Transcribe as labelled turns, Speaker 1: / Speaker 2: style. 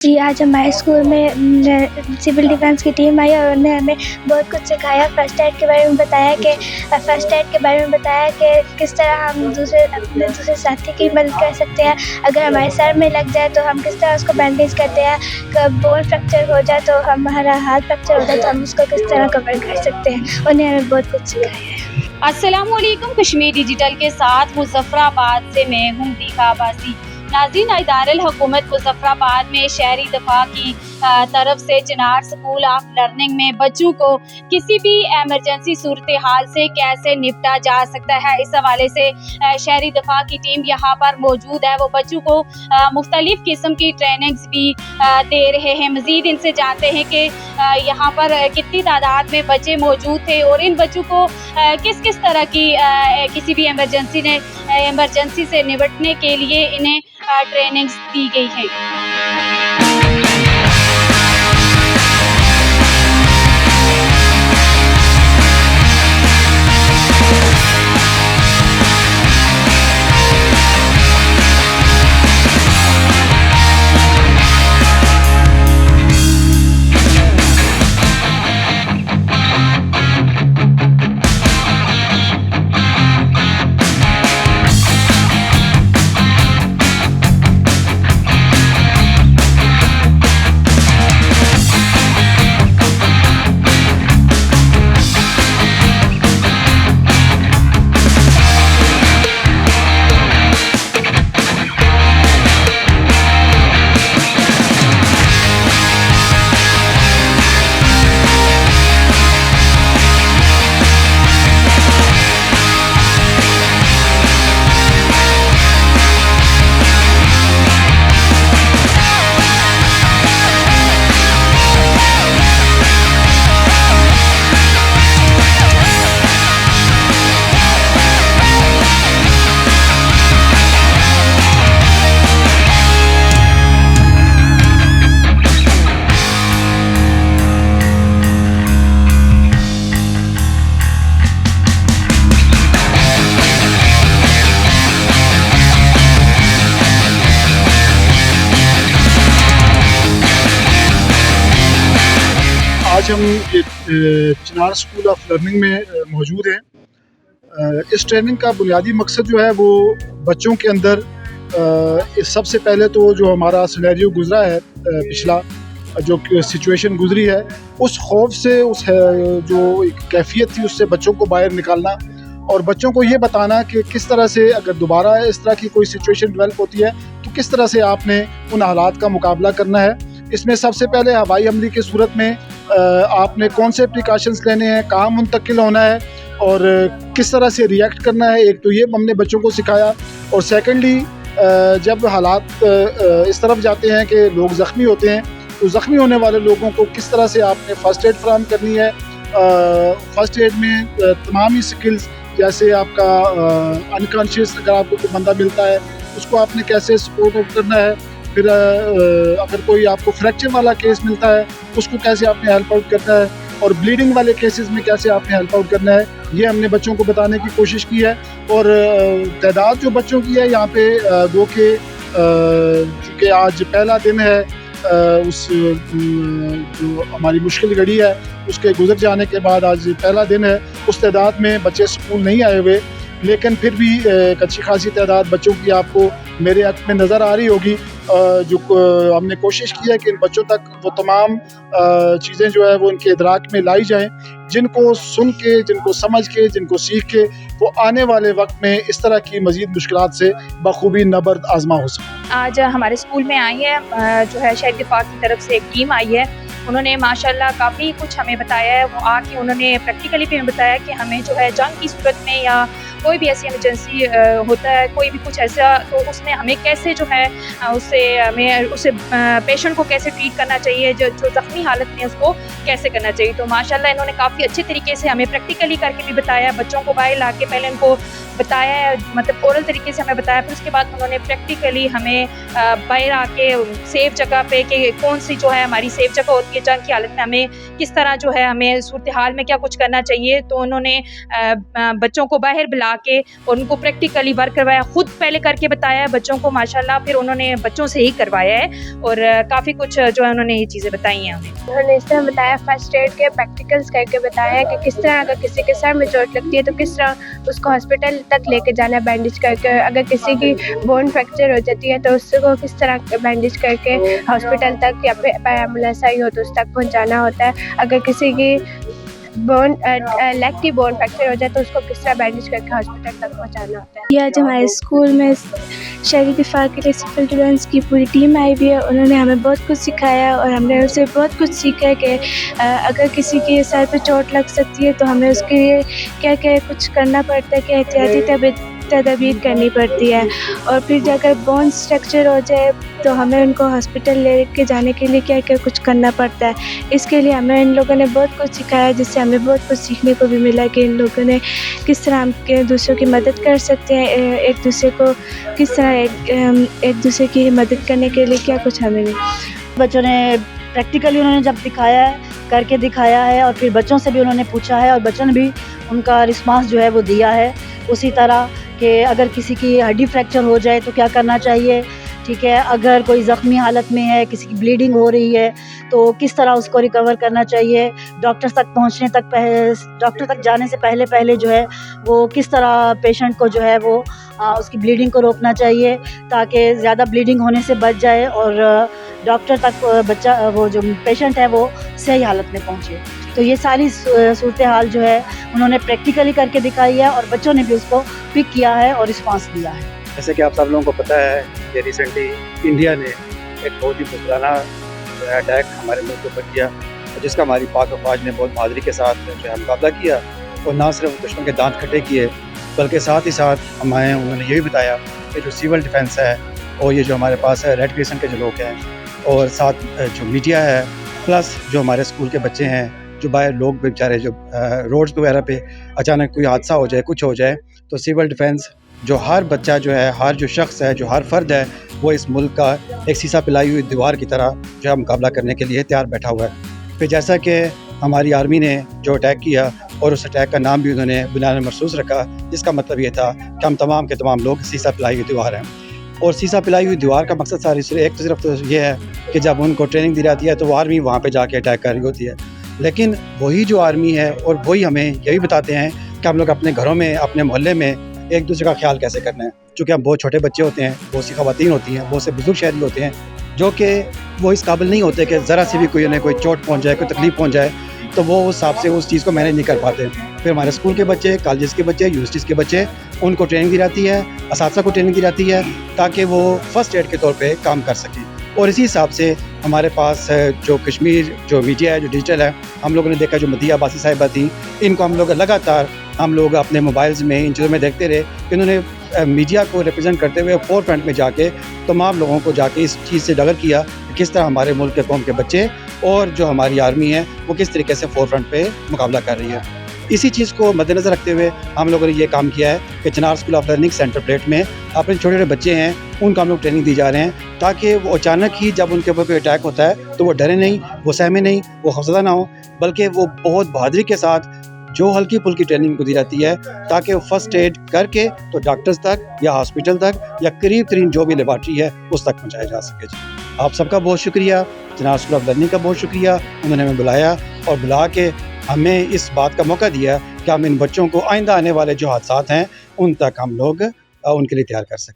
Speaker 1: جی آج ہمارے اسکول میں سول ڈیفینس کی ٹیم آئی اور انہوں نے ہمیں بہت کچھ سکھایا. فرسٹ ایڈ کے بارے میں بتایا کہ کس طرح ہم دوسرے ساتھی کی مدد کر سکتے ہیں. اگر ہمارے سر میں لگ جائے تو ہم کس طرح اس کو بینڈیج کرتے ہیں. بون فریکچر ہو جائے تو ہمارا ہاتھ فریکچر ہو جائے تو ہم اس کو کس طرح کور کر سکتے ہیں. انہوں نے ہمیں بہت کچھ سکھایا ہے.
Speaker 2: السلام علیکم. کشمیر ڈیجیٹل کے ساتھ مظفرآباد سے میں ہوں دیکھا عباسی. ناظرین، دارالحکومت مظفرآباد میں شہری دفاع کی طرف سے چنار اسکول آف لرننگ میں بچوں کو کسی بھی ایمرجنسی صورتحال سے کیسے نپٹا جا سکتا ہے، اس حوالے سے شہری دفاع کی ٹیم یہاں پر موجود ہے. وہ بچوں کو مختلف قسم کی ٹریننگز بھی دے رہے ہیں. مزید ان سے جانتے ہیں کہ یہاں پر کتنی تعداد میں بچے موجود تھے اور ان بچوں کو کس طرح کی کسی بھی ایمرجنسی سے نپٹنے کے لیے انہیں ٹریننگز دی گئی ہے.
Speaker 3: آج ہم چنار اسکول آف لرننگ میں موجود ہیں. اس ٹریننگ کا بنیادی مقصد جو ہے وہ بچوں کے اندر سب سے پہلے تو جو ہمارا سینیریو گزرا ہے، پچھلا جو سچویشن گزری ہے، اس خوف سے، اس جو کیفیت تھی، اس سے بچوں کو باہر نکالنا اور بچوں کو یہ بتانا کہ کس طرح سے اگر دوبارہ اس طرح کی کوئی سچویشن ڈیولپ ہوتی ہے تو کس طرح سے آپ نے ان حالات کا مقابلہ کرنا ہے. اس میں سب سے پہلے ہوائی حملے کی صورت میں آپ نے کون سے پریکاشنز لینے ہیں، کہاں منتقل ہونا ہے اور کس طرح سے ریئیکٹ کرنا ہے. ایک تو یہ ہم نے بچوں کو سکھایا، اور سیکنڈلی جب حالات اس طرف جاتے ہیں کہ لوگ زخمی ہوتے ہیں تو زخمی ہونے والے لوگوں کو کس طرح سے آپ نے فرسٹ ایڈ فراہم کرنی ہے. فرسٹ ایڈ میں تمام ہی سکلز، جیسے آپ کا انکانشیس اگر آپ کو کوئی بندہ ملتا ہے اس کو آپ نے کیسے سپورٹ آؤٹ کرنا ہے. پھر اگر کوئی آپ کو فریکچر والا کیس ملتا ہے اس کو کیسے آپ نے ہیلپ آؤٹ کرنا ہے، اور بلیڈنگ والے کیسز میں کیسے آپ نے ہیلپ آؤٹ کرنا ہے. یہ ہم نے بچوں کو بتانے کی کوشش کی ہے. اور تعداد جو بچوں کی ہے یہاں پہ گو کہ چونکہ آج پہلا دن ہے اس جو ہماری مشکل گھڑی ہے اس کے گزر جانے کے بعد آج پہلا دن ہے. اس تعداد میں بچے اسکول نہیں آئے ہوئے، لیکن پھر بھی ایک اچھی خاصی تعداد بچوں کی آپ کو میرے حق میں نظر آ رہی ہوگی. جو ہم نے کوشش کی ہے کہ ان بچوں تک وہ تمام چیزیں جو ہے وہ ان کے ادراک میں لائی جائیں، جن کو سن کے، جن کو سمجھ کے، جن کو سیکھ کے وہ آنے والے وقت میں اس طرح کی مزید مشکلات سے بخوبی نبرد آزما ہو سکیں.
Speaker 4: آج ہمارے اسکول میں آئی ہے جو ہے شہری دفاع کی طرف سے ایک ٹیم آئی ہے. انہوں نے ماشاءاللہ کافی کچھ ہمیں بتایا ہے. وہ آ کے انہوں نے پریکٹیکلی بھی ہمیں بتایا کہ ہمیں جو ہے جنگ کی صورت میں یا کوئی بھی ایسی ایمرجنسی ہوتا ہے، کوئی بھی کچھ ایسا، تو اس میں ہمیں کیسے جو ہے اسے پیشنٹ کو کیسے ٹریٹ کرنا چاہیے، جو زخمی حالت میں اس کو کیسے کرنا چاہیے. تو ماشاءاللہ انہوں نے کافی اچھے طریقے سے ہمیں پریکٹیکلی کر کے بھی بتایا. بچوں کو باہر لا کے پہلے ان کو بتایا ہے، مطلب اورل طریقے سے ہمیں بتایا، پھر اس کے بعد انہوں نے پریکٹیکلی ہمیں باہر آ کے سیف جگہ پہ کہ کون سی جو ہے ہماری سیف جگہ ہوتی ہے جنگ کی حالت میں، ہمیں किस तरह जो है हमें सूरत हाल में क्या कुछ करना चाहिए। तो उन्होंने बच्चों को बाहर बुला के और उनको प्रैक्टिकली वर्क करवाया, खुद पहले करके बताया है बच्चों को माशाल्लाह, फिर उन्होंने बच्चों से ही करवाया है और काफ़ी कुछ जो है उन्होंने ये चीज़ें बताई हैं हमें।
Speaker 1: उन्होंने इस तरह बताया, फर्स्ट एड के प्रैक्टिकल्स करके बताया कि किस तरह अगर किसी के सर में चोट लगती है तो किस तरह उसको हॉस्पिटल तक लेके जाना है बैंडेज करके, अगर किसी की बोन फ्रैक्चर हो जाती है तो उसको किस तरह बैंडेज करके हॉस्पिटल तक या फिर एम्बुलेंस आई हो तो उस तक पहुंचाना होता है। अगर किसी की लेग की बोन फ्रैक्चर हो जाए तो उसको किस तरह बैंडेज करके हॉस्पिटल तक पहुंचाना होता है।
Speaker 5: ये आज हमारे स्कूल में शहरी दिफा के लिए सिविल डिफेंस की पूरी टीम आई हुई है। उन्होंने हमें बहुत कुछ सिखाया और हमने उससे बहुत कुछ सीखा है कि अगर किसी के सर पे चोट लग सकती है तो हमें उसके लिए क्या क्या कुछ करना पड़ता है, क्या एहतियाती तदबीर करनी पड़ती है, और फिर जाकर बोन स्ट्रक्चर हो जाए तो हमें उनको हॉस्पिटल ले के जाने के लिए क्या क्या कुछ करना पड़ता है। इसके लिए हमें इन लोगों ने बहुत कुछ सिखाया, जिससे हमें बहुत कुछ सीखने को भी मिला कि इन लोगों ने किस तरह हम दूसरों की मदद कर सकते हैं, एक दूसरे को किस तरह एक दूसरे की मदद करने के लिए क्या कुछ हमें
Speaker 6: बच्चों ने प्रैक्टिकली उन्होंने जब दिखाया है, करके दिखाया है, और फिर बच्चों से भी उन्होंने पूछा है और बच्चों ने भी उनका रिस्पांस जो है वो दिया है। उसी तरह कि अगर किसी की हड्डी फ्रैक्चर हो जाए तो क्या करना चाहिए, ठीक है, अगर कोई ज़ख्मी हालत में है, किसी की ब्लीडिंग हो रही है तो किस तरह उसको रिकवर करना चाहिए, डॉक्टर तक जाने से पहले जो है वो किस तरह पेशेंट को जो है वो उसकी ब्लीडिंग को रोकना चाहिए ताकि ज़्यादा ब्लीडिंग होने से बच जाए और डॉक्टर तक वो जो पेशेंट है वो सही हालत में पहुँचे। तो ये सारी सूरत हाल जो है उन्होंने प्रैक्टिकली करके दिखाई है और बच्चों ने भी उसको पिक किया है और रिस्पांस दिया है।
Speaker 7: जैसे कि आप सब लोगों को पता है कि रिसेंटली इंडिया ने एक बहुत ही बुज़दिलाना अटैक हमारे मुल्क के ऊपर किया, जिसका हमारी पाक अफवाज ने बहुत बहादुरी के साथ जो है मुकाबला किया और ना सिर्फ दुश्मन के दांत खट्टे किए बल्कि साथ ही साथ उन्होंने ये भी बताया कि जो सिविल डिफेंस है और ये जो हमारे पास है रेड क्रिसेंट के जो लोग हैं और साथ जो मीडिया है प्लस जो हमारे स्कूल के बच्चे हैं, जो बाहर लोग बेचारे जो रोड्स वगैरह पे अचानक कोई हादसा हो जाए, कुछ हो जाए, तो सिविल डिफेंस जो हर बच्चा जो है, हर जो शख्स है, जो हर फ़र्द है, वो इस मुल्क का एक शीशा पिलाई हुई दीवार की तरह जो है मुकाबला करने के लिए तैयार बैठा हुआ है। फिर जैसा कि हमारी आर्मी ने जो अटैक किया और उस अटैक का नाम भी उन्होंने बुनियान मरसूस रखा, जिसका मतलब ये था कि हम तमाम के तमाम लोग शीशा पिलाई हुई दीवार हैं। और शीशा पिलाई हुई दीवार का मकसद सारी सिर्फ तो ये है कि जब उनको ट्रेनिंग दी जाती है तो वो आर्मी वहाँ पे जाके अटैक कर रही होती है, लेकिन वही जो आर्मी है और वही हमें यही बताते हैं कि हम लोग अपने घरों में, अपने मोहल्ले में एक दूसरे का ख्याल कैसे करना है। चूँकि हम बहुत छोटे बच्चे होते हैं, बहुत सी ख़वातीन होती हैं, बहुत से बुजुर्ग शहरी होते हैं जो कि वो इस काबिल नहीं होते कि ज़रा सी भी कोई चोट पहुँच जाए, कोई तकलीफ़ पहुँच जाए तो वो उस हिसाब से उस चीज़ को मैनेज नहीं कर पाते। फिर हमारे स्कूल के बच्चे, कॉलेज के बच्चे, यूनिवर्सिटीज़ के बच्चे, उनको ट्रेनिंग दी जाती है, असातिज़ा को ट्रेनिंग दी जाती है ताकि वो फ़र्स्ट एड के तौर पे काम कर सकें। और इसी हिसाब से हमारे पास जो कश्मीर जो मीडिया है, जो डिजिटल है, हम लोगों ने देखा जो मदिया अब्बासी साहिबा थी, इनको हम लोग लगातार अपने मोबाइल्स में इन चीज़ों में देखते रहे। इन्होंने मीडिया को रिप्रेजेंट करते हुए फोर फ्रंट में जाके तमाम लोगों को जाके इस चीज़ से डगर किया कि किस तरह हमारे मुल्क के कौम के बच्चे और जो हमारी आर्मी है वो किस तरीके से फोर फ्रंट पे मुकाबला कर रही है। इसी चीज़ को मद्देनज़र रखते हुए हम लोगों ने ये काम किया है कि Chinar school of learning centre प्लेट में अपने छोटे छोटे बच्चे हैं उनको हम लोग ट्रेनिंग दी जा रहे हैं ताकि वो अचानक ही जब उनके ऊपर कोई अटैक होता है तो वो डरे नहीं, वो सहमे नहीं, वो खौफज़दा ना हो, बल्कि वो बहुत बहादुरी के साथ जो हल्की फुल्की ट्रेनिंग को दी जाती है ताकि वो फर्स्ट एड करके तो डॉक्टर्स तक या हॉस्पिटल तक या करीब तरीन जो भी लेबॉर्ट्री है उस तक पहुँचाया जा सके। आप सबका बहुत शुक्रिया, चिनार स्कूल ऑफ लर्निंग का बहुत शुक्रिया, उन्होंने हमें बुलाया और बुला के हमें इस बात का मौका दिया कि हम इन बच्चों को आइंदा आने वाले जो हादसात हैं उन तक हम लोग उनके लिए तैयार कर सकें।